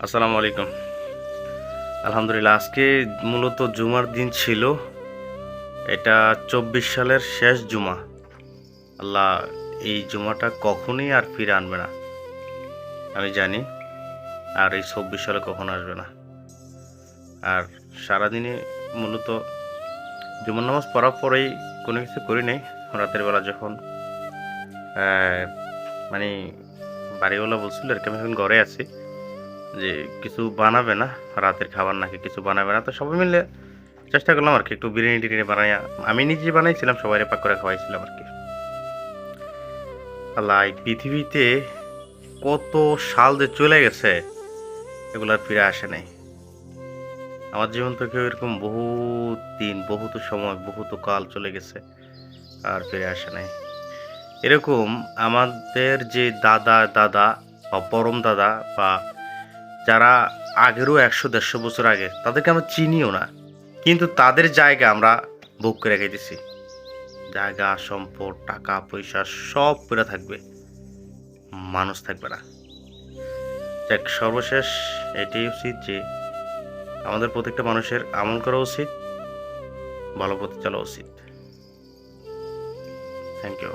আসসালামু আলাইকুম। আলহামদুলিল্লাহ, আজকে মূলত জুমার দিন ছিল। এটা ২৪ সালের শেষ জুমা। আল্লাহ এই জুমাটা কখনই আর ফিরে আনবে না, আমি জানি। আর এই ২৪ সালে কখনো আসবে না। আর সারাদিনে মূলত জুমার নামাজ পড়ার পরেই কোনো কিছু করি নাই। রাতের বেলা যখন মানে বাড়িওয়ালা বলছিল আর কি, আমি এখন ঘরে আছি, যে কিছু বানাবে না, রাতের খাবার নাকি কিছু বানাবে না। তো সবাই মিলে চেষ্টা করলাম আর কি, একটু বিরিয়ানি টিরিয়ানি বানাই। আমি নিজে বানাইছিলাম, সবাই পাক করে খাওয়াইছিলাম আর কি। আল্লাহ, এই পৃথিবীতে কত সাল যে চলে গেছে, এগুলো আর ফিরে আসে নাই। আমার জীবন থেকে এরকম বহুত দিন, বহুত সময়, বহুত কাল চলে গেছে, আর ফিরে আসে নাই। এরকম আমাদের যে দাদা দাদা বা পরম দাদা বা যারা আগেরও ১০০-১৫০ বছর আগে, তাদেরকে আমরা চিনিও না, কিন্তু তাদের জায়গা আমরা বুক করে রেখেছি। জায়গা, সম্পদ, টাকা পয়সা সব পড়ে থাকবে, মানুষ থাকবে না। দেখ, সর্বশেষ এটাই উচিত যে আমাদের প্রত্যেকটা মানুষের আমল করা উচিত, ভালো পথে চলা উচিত। Thank you.